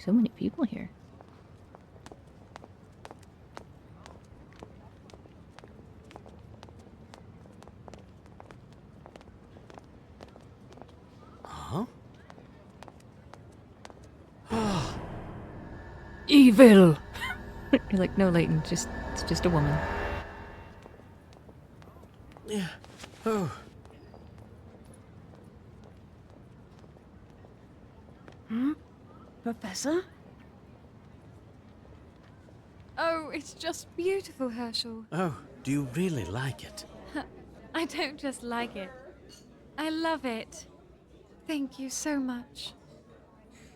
So many people here. Huh? Evil! You're like, no, Layton, it's just a woman. Yeah. Oh. Professor? Oh, it's just beautiful, Herschel. Oh, do you really like it? I don't just like it. I love it. Thank you so much.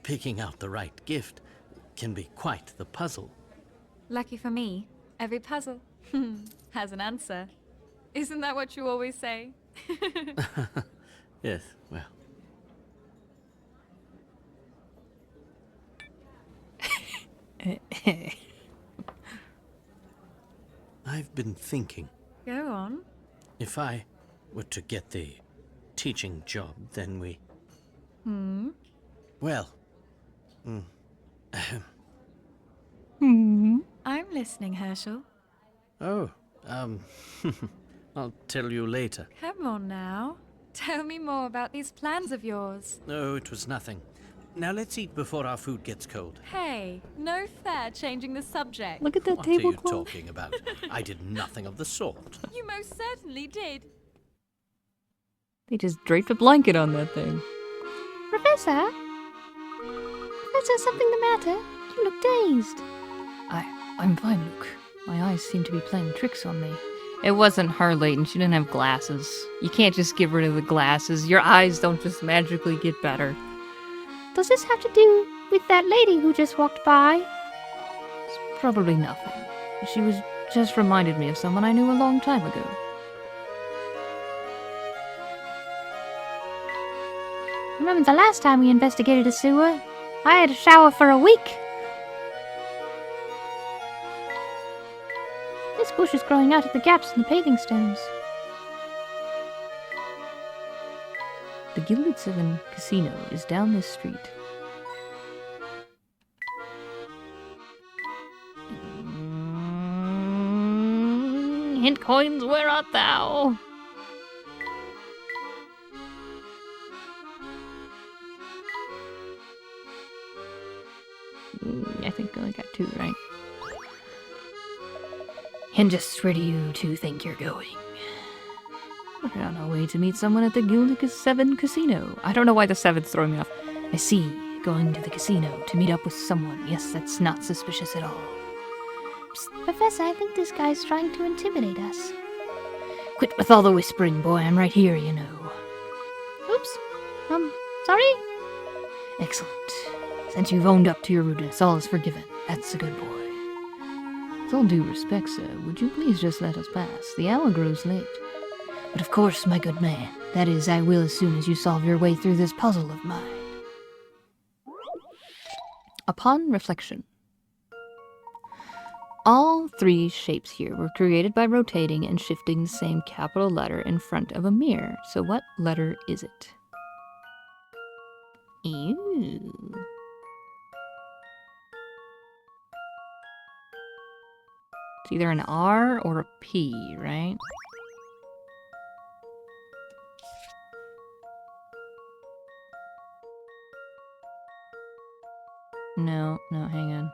Picking out the right gift can be quite the puzzle. Lucky for me, every puzzle has an answer. Isn't that what you always say? Yes, well. I've been thinking, Go on. if I were to get the teaching job, then we... Well, I'm listening, Herschel. oh, I'll tell you later. Come on now. Tell me more about these plans of yours. No, it was nothing. Now let's eat before our food gets cold. Hey, no fair changing the subject. Look at that What are you tablecloth. talking about? I did nothing of the sort. You most certainly did. They just draped a blanket on that thing. Professor? Professor, something the matter? You look dazed. I'm fine, Luke. My eyes seem to be playing tricks on me. It wasn't her, Layton. She didn't have glasses. You can't just get rid of the glasses. Your eyes don't just magically get better. Does this have to do with that lady who just walked by? It's probably nothing. She was just reminded me of someone I knew a long time ago. Remember the last time we investigated a sewer? I had a shower for a week. This bush is growing out of the gaps in the paving stones. The Gilded Seven Casino is down this street. Hint coins, where art thou? I think I only got 2, right? And just where do you two think you're going? We're on our way to meet someone at the Gilded Seven Casino. I don't know why the 7's throwing me off. I see. Going to the casino to meet up with someone. Yes, that's not suspicious at all. Psst, Professor, I think this guy's trying to intimidate us. Quit with all the whispering, boy. I'm right here, you know. Oops. Sorry? Excellent. Since you've owned up to your rudeness, all is forgiven. That's a good boy. With all due respect, sir, would you please just let us pass? The hour grows late. But of course, my good man. That is, I will as soon as you solve your way through this puzzle of mine. Upon reflection. All 3 shapes here were created by rotating and shifting the same capital letter in front of a mirror. So what letter is it? Ew. It's either an R or a P, right? No, hang on.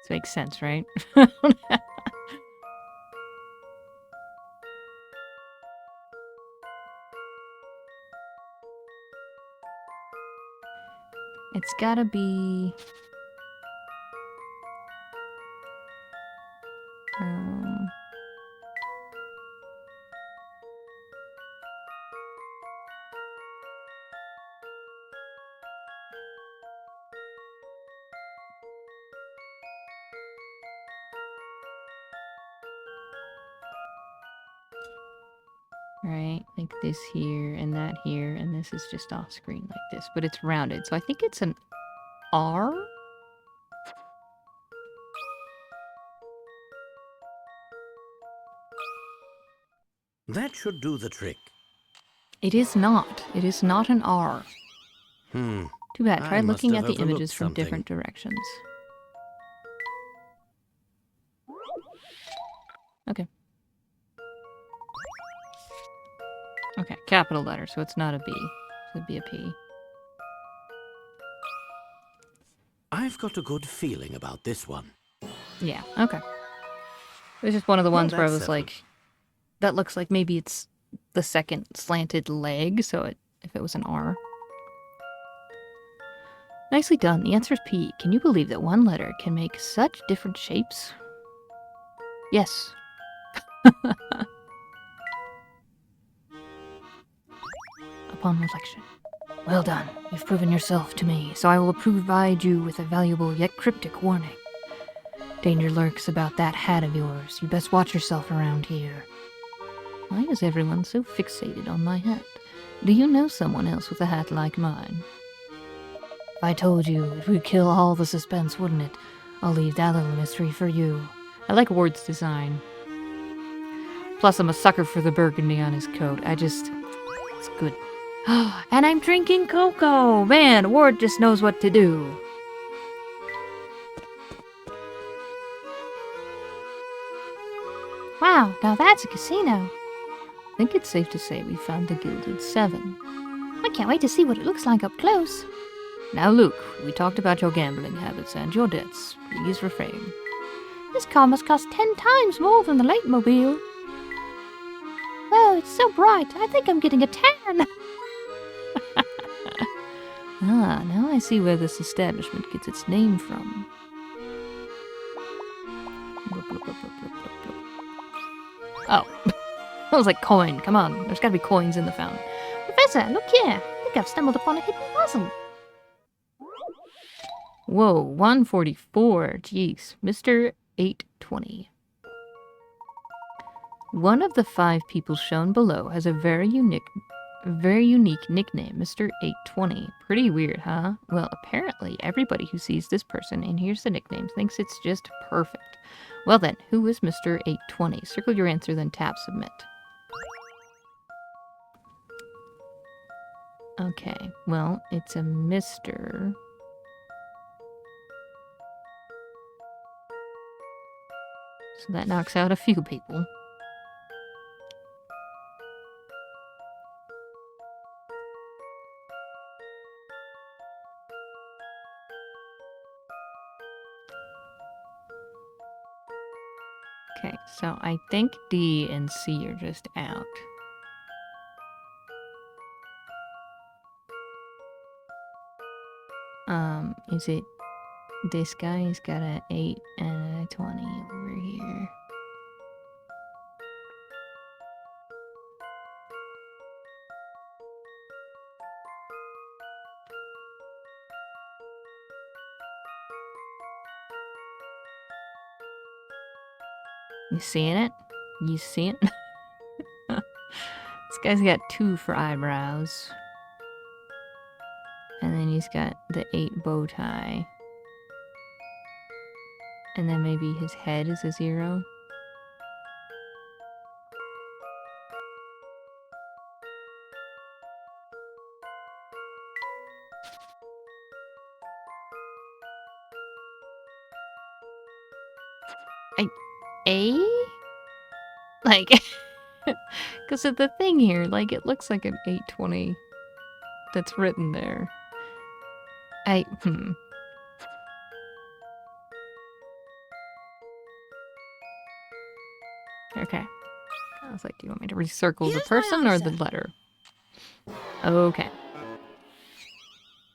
This makes sense, right? It's gotta be... Um... right? Like this here and that here, and this is just off screen like this, but it's rounded. So I think it's an R? That should do the trick. It is not. It is not an R. Hmm. Too bad. I Try must looking have at the overlooked images from something. different directions. Okay. Okay, capital letter, so it's not a B. So it'd be a P. I've got a good feeling about this one. Yeah, okay. It was just one of the Well, ones where I that's was settled. like, that looks like maybe it's the second slanted leg, so if it was an R. Nicely done. The answer is P. Can you believe that one letter can make such different shapes? Yes. Upon reflection. Well done. You've proven yourself to me, so I will provide you with a valuable yet cryptic warning. Danger lurks about that hat of yours. You best watch yourself around here. Why is everyone so fixated on my hat? Do you know someone else with a hat like mine? If I told you, it would kill all the suspense, wouldn't it? I'll leave that little mystery for you. I like Ward's design. Plus, I'm a sucker for the burgundy on his coat. It's good. And I'm drinking cocoa! Man, Ward just knows what to do. Wow, now that's a casino. I think it's safe to say we found the Gilded Seven. I can't wait to see what it looks like up close. Now, Luke, we talked about your gambling habits and your debts. Please refrain. This car must cost 10 times more than the Layton mobile. Oh, it's so bright. I think I'm getting a tan. Ah, now I see where this establishment gets its name from. Oh. I was like, coin. Come on. There's gotta be coins in the fountain. Professor, look here. I think I've stumbled upon a hidden puzzle. Whoa, 144. Jeez. Mr. 820. One of the 5 people shown below has a very unique nickname, Mr. 820. Pretty weird, huh? Well, apparently everybody who sees this person and hears the nickname thinks it's just perfect. Well then, who is Mr. 820? Circle your answer, then tap submit. Okay, well, it's a Mr. So that knocks out a few people. Okay, so I think D and C are just out. Is it this guy? He's got an 8 and a 20 over here. You seeing it? You see it? This guy's got 2 for eyebrows. And then he's got the 8 bow tie. And then maybe his head is a 0. A? Like, because of the thing here, like, it looks like an 820 that's written there. Okay. I was like, do you want me to recircle the person or the letter? Okay.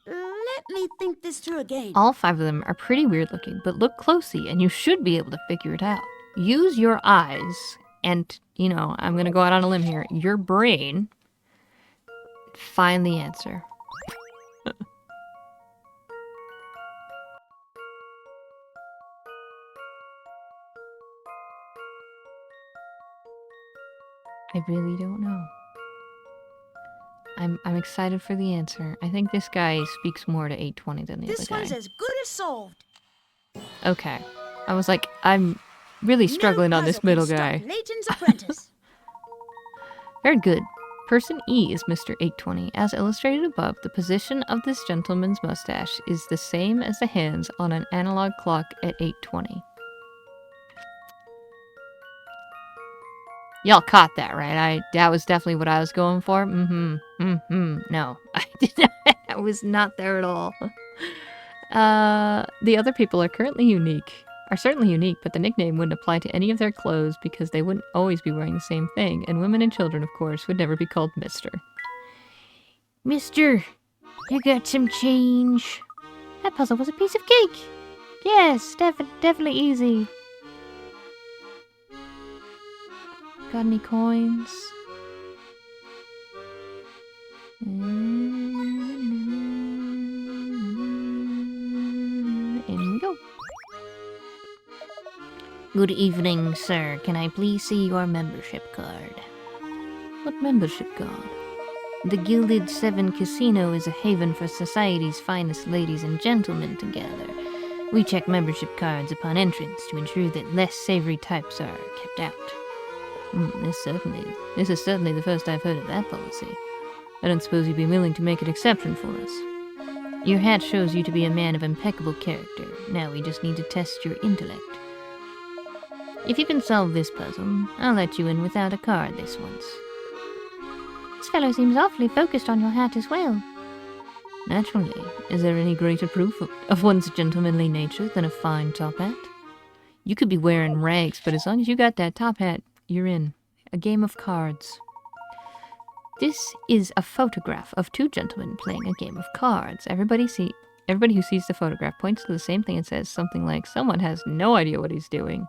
Let me think this through again. All 5 of them are pretty weird looking, but look closely and you should be able to figure it out. Use your eyes and, I'm going to go out on a limb here, your brain, find the answer. I really don't know. I'm excited for the answer. I think this guy speaks more to 820 than the other This guy. one's as good as solved. Okay. I was like, I'm really struggling on this middle guy. Layton's apprentice. Very good. Person E is Mr. 820. As illustrated above, the position of this gentleman's mustache is the same as the hands on an analog clock at 820. Y'all caught that, right? That was definitely what I was going for. No, I did not. I was not there at all. The other people are certainly unique, but the nickname wouldn't apply to any of their clothes because they wouldn't always be wearing the same thing, and women and children, of course, would never be called Mr. Mister, you got some change? That puzzle was a piece of cake. Yes, definitely easy. Got any coins? And we go. Good evening, sir. Can I please see your membership card? What membership card? The Gilded Seven Casino is a haven for society's finest ladies and gentlemen to gather. We check membership cards upon entrance to ensure that less savory types are kept out. This is certainly the first I've heard of that policy. I don't suppose you'd be willing to make an exception for us. Your hat shows you to be a man of impeccable character. Now we just need to test your intellect. If you can solve this puzzle, I'll let you in without a card this once. This fellow seems awfully focused on your hat as well. Naturally. Is there any greater proof of one's gentlemanly nature than a fine top hat? You could be wearing rags, but as long as you got that top hat, you're in. A game of cards. This is a photograph of two gentlemen playing a game of cards. Everybody who sees the photograph points to the same thing and says something like, someone has no idea what he's doing.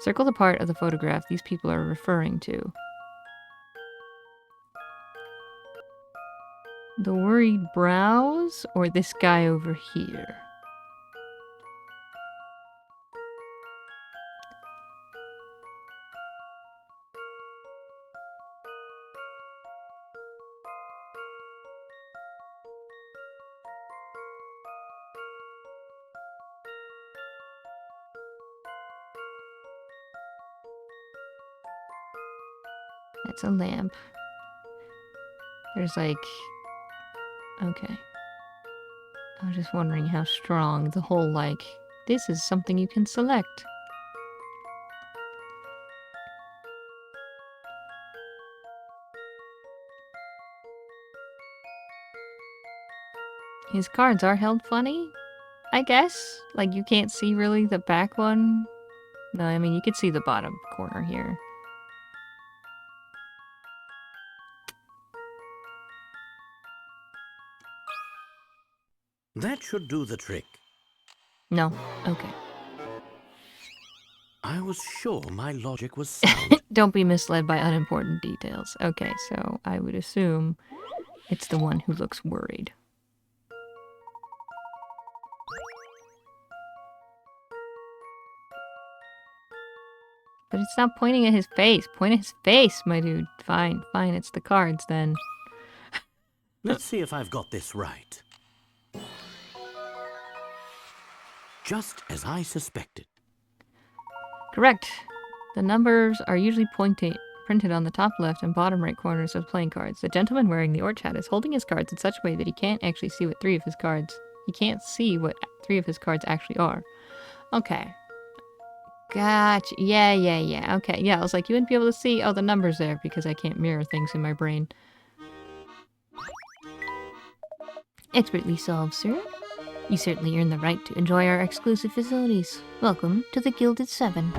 Circle the part of the photograph these people are referring to. The worried brows or this guy over here? That's a lamp. There's like... Okay. I was just wondering how strong the whole, like, this is something you can select. His cards are held funny, I guess. Like, you can't see really the back one. No, I mean, you could see the bottom corner here. That should do the trick. No? Okay. I was sure my logic was sound. Don't be misled by unimportant details. Okay, so I would assume it's the one who looks worried. But it's not pointing at his face. Point at his face, my dude. Fine, fine, it's the cards then. Let's see if I've got this right. Just as I suspected. Correct. The numbers are usually printed on the top left and bottom right corners of playing cards. The gentleman wearing the orange hat is holding his cards in such a way that he can't actually see what three of his cards actually are. Okay. Gotcha. Yeah. Okay, yeah, I was like, you wouldn't be able to see, the numbers there because I can't mirror things in my brain. Expertly solved, sir. You certainly earn the right to enjoy our exclusive facilities. Welcome to the Gilded Seven.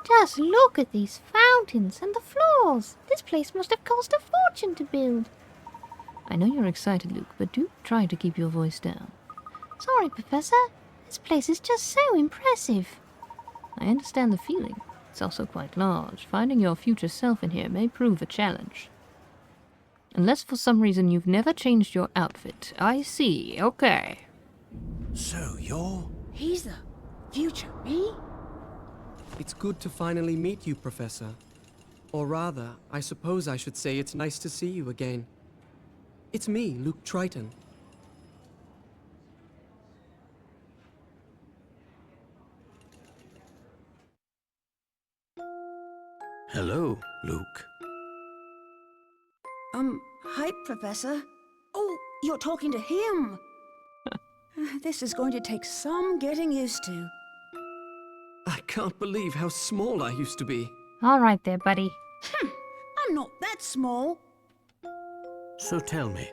Just look at these fountains and the floors. This place must have cost a fortune to build. I know you're excited, Luke, but do try to keep your voice down. Sorry, Professor. This place is just so impressive. I understand the feeling. It's also quite large. Finding your future self in here may prove a challenge. Unless for some reason you've never changed your outfit. I see. Okay. So you're... He's the future me? It's good to finally meet you, Professor. Or rather, I suppose I should say it's nice to see you again. It's me, Luke Triton. Hello, Luke. Hi, Professor. Oh, you're talking to him. This is going to take some getting used to. I can't believe how small I used to be. All right there, buddy. I'm not that small. So tell me,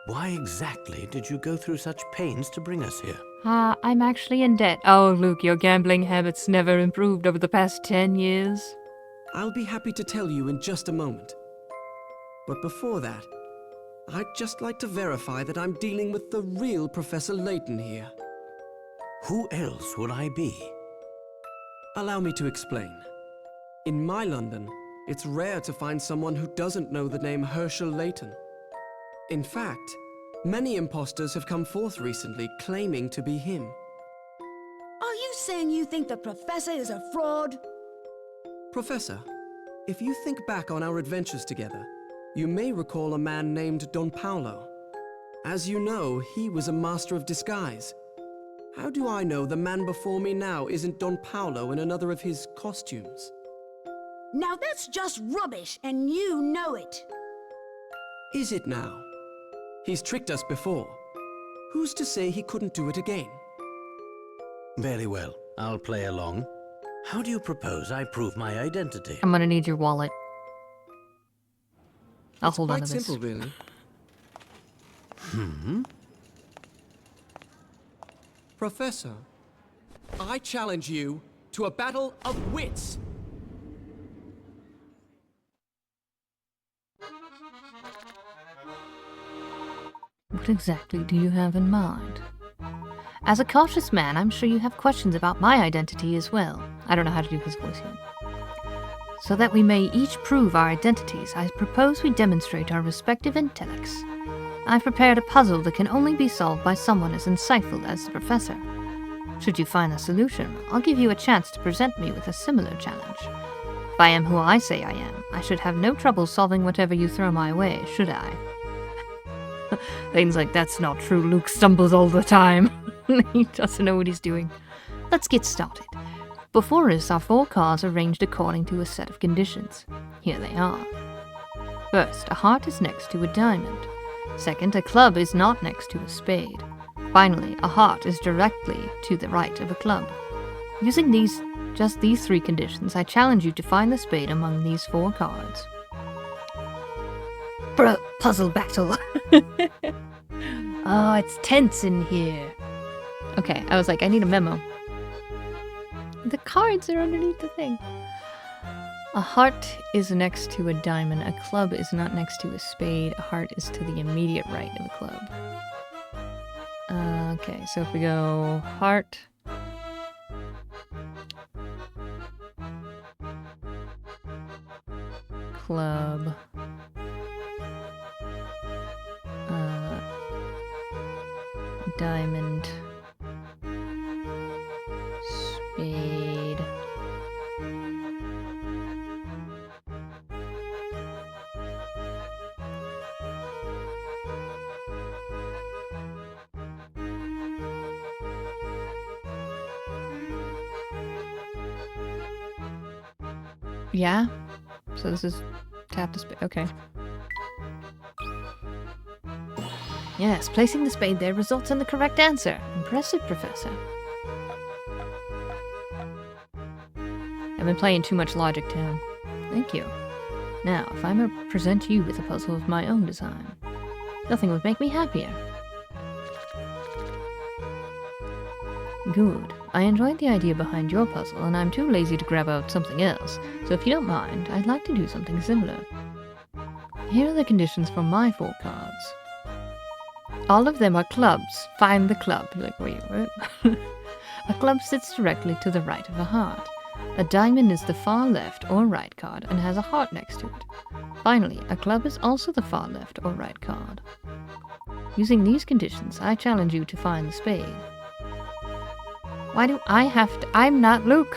why exactly did you go through such pains to bring us here? I'm actually in debt. Oh, Luke, your gambling habits never improved over the past 10 years. I'll be happy to tell you in just a moment. But before that, I'd just like to verify that I'm dealing with the real Professor Layton here. Who else would I be? Allow me to explain. In my London, it's rare to find someone who doesn't know the name Herschel Layton. In fact, many imposters have come forth recently claiming to be him. Are you saying you think the Professor is a fraud? Professor, if you think back on our adventures together, you may recall a man named Don Paolo. As you know, he was a master of disguise. How do I know the man before me now isn't Don Paolo in another of his costumes? Now that's just rubbish, and you know it. Is it now? He's tricked us before. Who's to say he couldn't do it again? Very well, I'll play along. How do you propose I prove my identity? I'm gonna need your wallet. I'll It's hold on quite to this. simple, really. Professor, I challenge you to a battle of wits. What exactly do you have in mind? As a cautious man, I'm sure you have questions about my identity as well. I don't know how to do his voice yet. So that we may each prove our identities, I propose we demonstrate our respective intellects. I've prepared a puzzle that can only be solved by someone as insightful as the Professor. Should you find the solution, I'll give you a chance to present me with a similar challenge. If I am who I say I am, I should have no trouble solving whatever you throw my way, should I? Layton's like, that's not true. Luke stumbles all the time. He doesn't know what he's doing. Let's get started. Before us are 4 cards arranged according to a set of conditions. Here they are. First, a heart is next to a diamond. Second, a club is not next to a spade. Finally, a heart is directly to the right of a club. Using just these 3 conditions, I challenge you to find the spade among these 4 cards. Puzzle battle. Oh, it's tense in here. Okay, I was like, I need a memo. The cards are underneath the thing. A heart is next to a diamond. A club is not next to a spade. A heart is to the immediate right of a club. Okay, so if we go heart, club, diamond, spade, yeah, so this is tap the spade, okay. Yes, placing the spade there results in the correct answer. Impressive, Professor. I've been playing too much Logic Town. Thank you. Now, if I may present you with a puzzle of my own design, nothing would make me happier. Good. I enjoyed the idea behind your puzzle, and I'm too lazy to grab out something else, so if you don't mind, I'd like to do something similar. Here are the conditions for my 4 cards. All of them are clubs. Find the club. You're like, wait, what? A club sits directly to the right of a heart. A diamond is the far left or right card and has a heart next to it. Finally, a club is also the far left or right card. Using these conditions, I challenge you to find the spade. Why do I have to? I'm not Luke.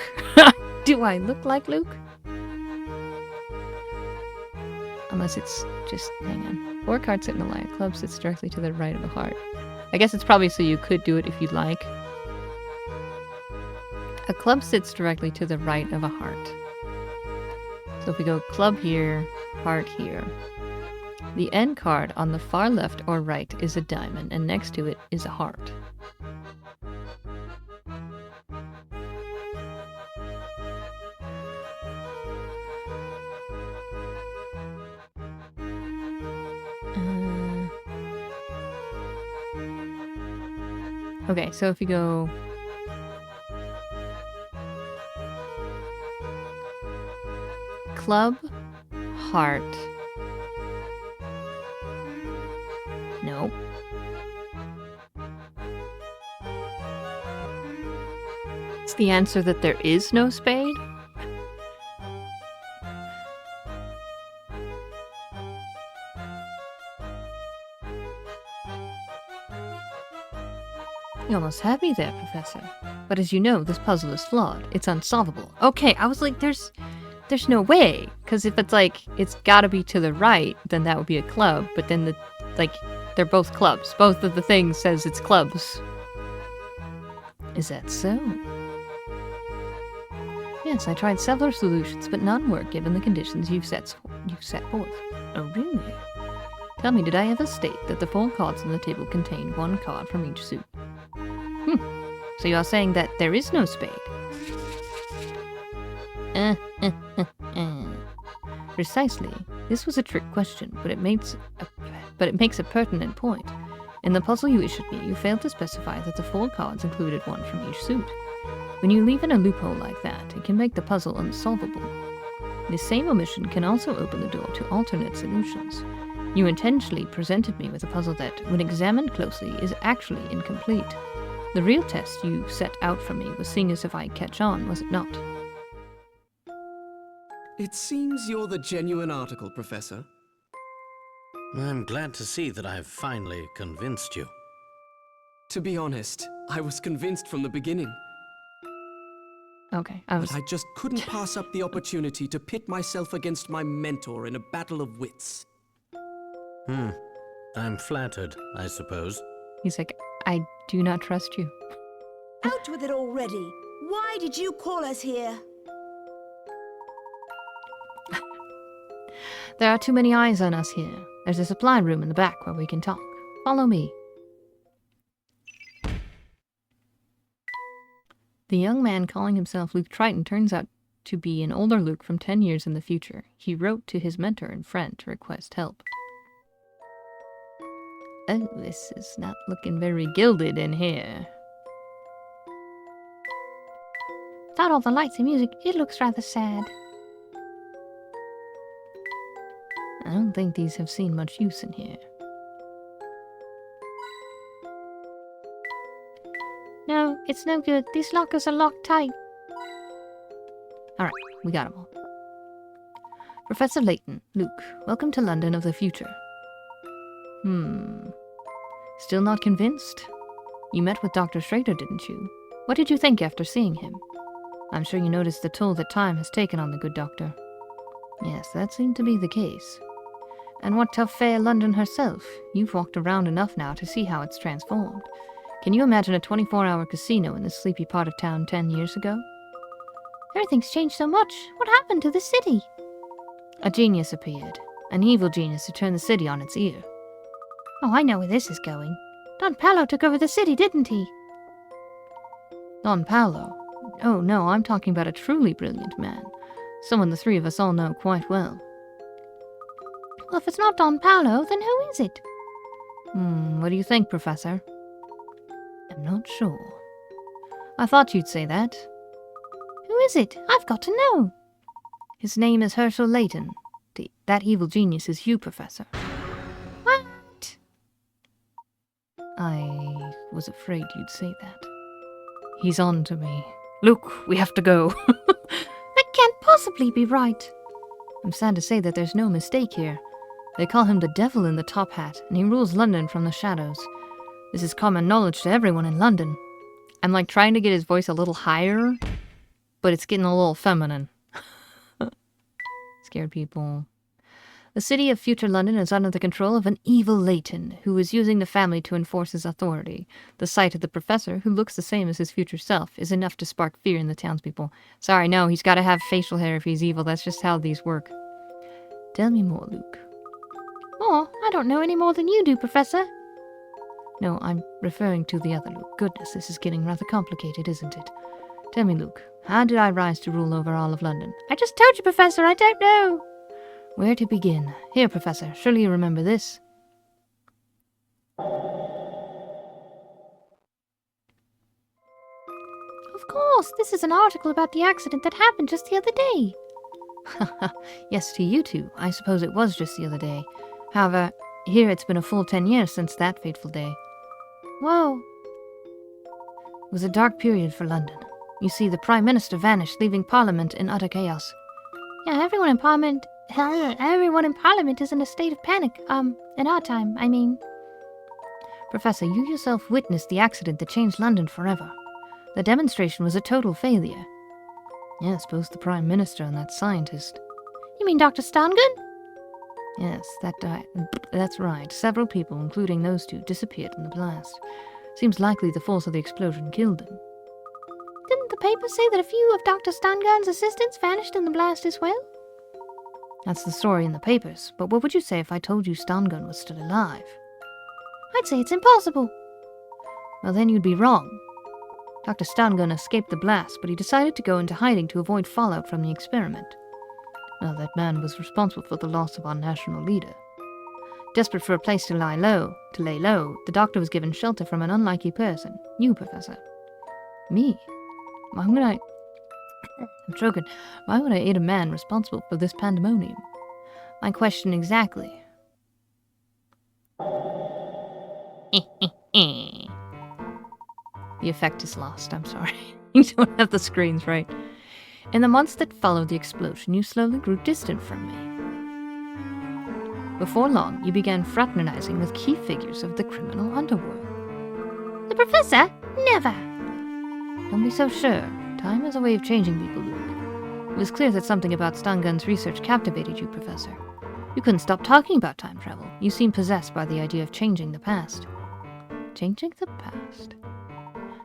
Do I look like Luke? Unless it's just, hang on. 4 cards sit in a line. A club sits directly to the right of a heart. I guess it's probably so you could do it if you'd like. A club sits directly to the right of a heart. So if we go club here, heart here. The end card on the far left or right is a diamond, and next to it is a heart. Okay, so if you go club, heart. Nope. It's the answer that there is no spade? You almost had me there, Professor. But as you know, this puzzle is flawed. It's unsolvable. Okay, I was like, there's no way. Because if it's like, it's gotta be to the right, then that would be a club. But then they're both clubs. Both of the things says it's clubs. Is that so? Yes, I tried several solutions, but none work given the conditions you've set forth. Oh, really? Tell me, did I ever state that the 4 cards on the table contain 1 card from each suit? So you are saying that there is no spade? Precisely. This was a trick question, but it makes a pertinent point. In the puzzle you issued me, you failed to specify that the 4 cards included 1 from each suit. When you leave in a loophole like that, it can make the puzzle unsolvable. This same omission can also open the door to alternate solutions. You intentionally presented me with a puzzle that, when examined closely, is actually incomplete. The real test you set out for me was seeing as if I'd catch on, was it not? It seems you're the genuine article, Professor. I'm glad to see that I've finally convinced you. To be honest, I was convinced from the beginning. Okay, But I just couldn't pass up the opportunity to pit myself against my mentor in a battle of wits. I'm flattered, I suppose. He's like, I do not trust you. Out with it already! Why did you call us here? There are too many eyes on us here. There's a supply room in the back where we can talk. Follow me. The young man calling himself Luke Triton turns out to be an older Luke from 10 years in the future. He wrote to his mentor and friend to request help. Oh, this is not looking very gilded in here. Without all the lights and music, it looks rather sad. I don't think these have seen much use in here. No, it's no good. These lockers are locked tight. Alright, we got them all. Professor Layton, Luke, welcome to London of the future. Still not convinced? You met with Dr. Schrader, didn't you? What did you think after seeing him? I'm sure you noticed the toll that time has taken on the good doctor. Yes, that seemed to be the case. And what of fair London herself? You've walked around enough now to see how it's transformed. Can you imagine a 24-hour casino in this sleepy part of town 10 years ago? Everything's changed so much. What happened to the city? A genius appeared. An evil genius who turned the city on its ear. Oh, I know where this is going. Don Paolo took over the city, didn't he? Don Paolo? Oh, no, I'm talking about a truly brilliant man. Someone the 3 of us all know quite well. Well, if it's not Don Paolo, then who is it? What do you think, Professor? I'm not sure. I thought you'd say that. Who is it? I've got to know. His name is Herschel Layton. That evil genius is you, Professor. What? I was afraid you'd say that. He's on to me. Luke, we have to go. That can't possibly be right. I'm sad to say that there's no mistake here. They call him the devil in the top hat, and he rules London from the shadows. This is common knowledge to everyone in London. I'm like trying to get his voice a little higher, but it's getting a little feminine. Scared people. The city of future London is under the control of an evil Layton, who is using the family to enforce his authority. The sight of the professor, who looks the same as his future self, is enough to spark fear in the townspeople. Sorry, no, he's got to have facial hair if he's evil. That's just how these work. Tell me more, Luke. Oh, I don't know any more than you do, Professor. No, I'm referring to the other Luke. Goodness, this is getting rather complicated, isn't it? Tell me, Luke, how did I rise to rule over all of London? I just told you, Professor, I don't know. Where to begin? Here, Professor, surely you remember this. Of course, this is an article about the accident that happened just the other day. Yes, to you two. I suppose it was just the other day. However, here it's been a full 10 years since that fateful day. Whoa. It was a dark period for London. You see, the Prime Minister vanished, leaving Parliament in utter chaos. Yeah, everyone in Parliament is in a state of panic. In our time, I mean. Professor, you yourself witnessed the accident that changed London forever. The demonstration was a total failure. Yes, both the Prime Minister and that scientist. You mean Dr. Stangun? Yes, that's right. Several people, including those two, disappeared in the blast. Seems likely the force of the explosion killed them. Didn't the paper say that a few of Dr. Stangun's assistants vanished in the blast as well? That's the story in the papers, but what would you say if I told you Stangun was still alive? I'd say it's impossible. Well, then you'd be wrong. Dr. Stangun escaped the blast, but he decided to go into hiding to avoid fallout from the experiment. Well, that man was responsible for the loss of our national leader. Desperate for a place to lay low, the doctor was given shelter from an unlikely person. You, Professor. Me? Why would I... I'm joking. Why would I aid a man responsible for this pandemonium? My question exactly. The effect is lost, I'm sorry. You don't have the screens right. In the months that followed the explosion, you slowly grew distant from me. Before long, you began fraternizing with key figures of the criminal underworld. The Professor? Never. Don't be so sure. Time has a way of changing people, Luke. It was clear that something about Stangun's research captivated you, Professor. You couldn't stop talking about time travel. You seemed possessed by the idea of changing the past. Changing the past?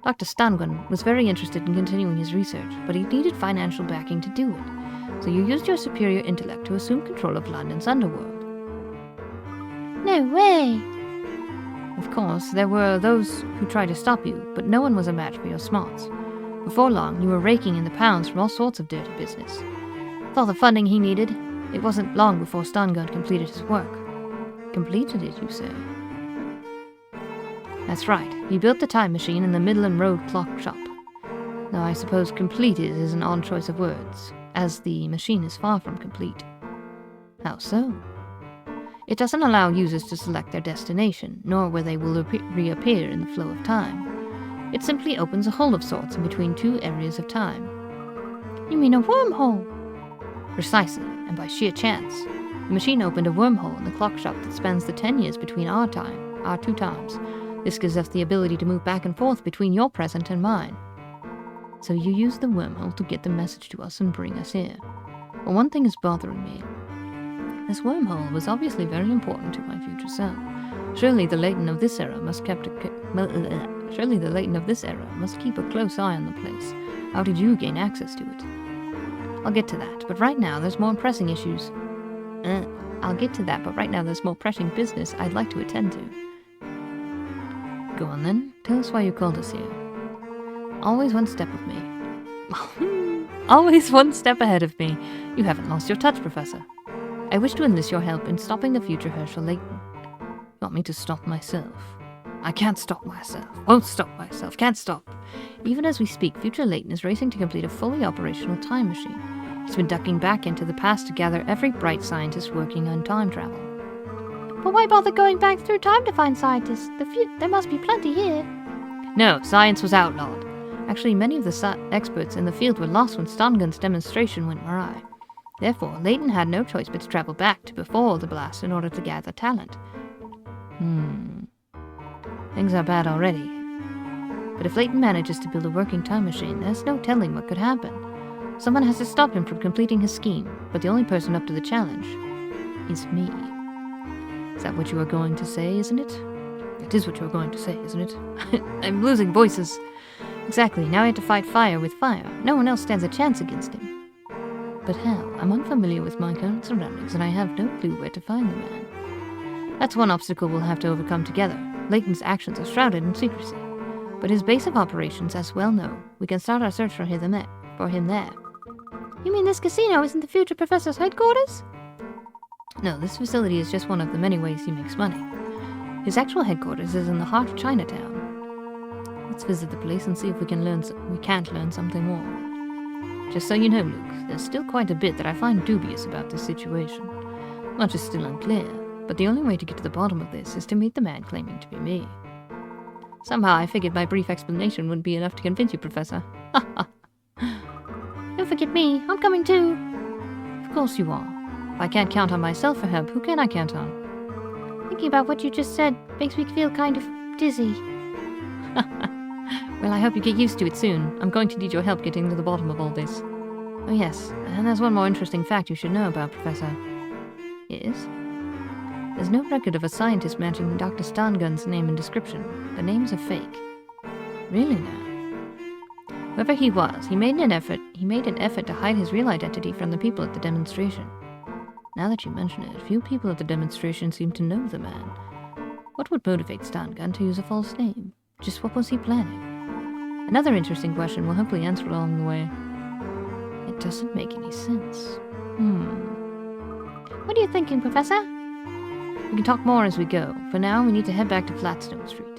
Dr. Stangun was very interested in continuing his research, but he needed financial backing to do it. So you used your superior intellect to assume control of London's underworld. No way. Of course, there were those who tried to stop you, but no one was a match for your smarts. Before long, you were raking in the pounds from all sorts of dirty business. With all the funding he needed, it wasn't long before Stangun completed his work. Completed it, you say? That's right. He built the time machine in the Midland Road clock shop. Though I suppose completed is an odd choice of words, as the machine is far from complete. How so? It doesn't allow users to select their destination, nor where they will reappear in the flow of time. It simply opens a hole of sorts in between two areas of time. You mean a wormhole? Precisely, and by sheer chance. The machine opened a wormhole in the clock shop that spans the 10 years between our two times. This gives us the ability to move back and forth between your present and mine. So you use the wormhole to get the message to us and bring us here. But one thing is bothering me. This wormhole was obviously very important to my future self. Surely the Layton of this era must keep a close eye on the place. How did you gain access to it? I'll get to that, but right now there's more pressing issues. I'll get to that, but right now there's more pressing business I'd like to attend to. Go on then, tell us why you called us here. Always one step with me. Always one step ahead of me. You haven't lost your touch, Professor. I wish to enlist your help in stopping the future Herschel Layton. You want me to stop myself? I can't stop myself. Won't stop myself. Can't stop. Even as we speak, future Layton is racing to complete a fully operational time machine. He's been ducking back into the past to gather every bright scientist working on time travel. But why bother going back through time to find scientists? There must be plenty here. No, science was outlawed. Actually, many of the experts in the field were lost when Stangun's demonstration went awry. Therefore, Layton had no choice but to travel back to before the blast in order to gather talent. Things are bad already. But if Layton manages to build a working time machine, there's no telling what could happen. Someone has to stop him from completing his scheme, but the only person up to the challenge is me. Is that what you are going to say, isn't it? It is what you are going to say, isn't it? I'm losing voices. Exactly, now I have to fight fire with fire. No one else stands a chance against him. But how? I'm unfamiliar with my current surroundings, and I have no clue where to find the man. That's one obstacle we'll have to overcome together. Layton's actions are shrouded in secrecy, but his base of operations as well known. We can start our search for him there. You mean this casino isn't the future professor's headquarters? No, this facility is just one of the many ways he makes money. His actual headquarters is in the heart of Chinatown. Let's visit the place and see if we can't learn something more. Just so you know, Luke, there's still quite a bit that I find dubious about this situation. Much is still unclear, but the only way to get to the bottom of this is to meet the man claiming to be me. Somehow I figured my brief explanation wouldn't be enough to convince you, Professor. Don't forget me, I'm coming too. Of course you are. If I can't count on myself for help, who can I count on? Thinking about what you just said makes me feel kind of dizzy. Well, I hope you get used to it soon. I'm going to need your help getting to the bottom of all this. Oh yes, and there's one more interesting fact you should know about, Professor. Yes? There's no record of a scientist matching Dr. Stangun's name and description. The name's a fake. Really now? Whoever he was, he made an effort to hide his real identity from the people at the demonstration. Now that you mention it, few people at the demonstration seem to know the man. What would motivate Stangun to use a false name? Just what was he planning? Another interesting question will hopefully answer along the way. It doesn't make any sense. What are you thinking, Professor? We can talk more as we go. For now, we need to head back to Flatstone Street.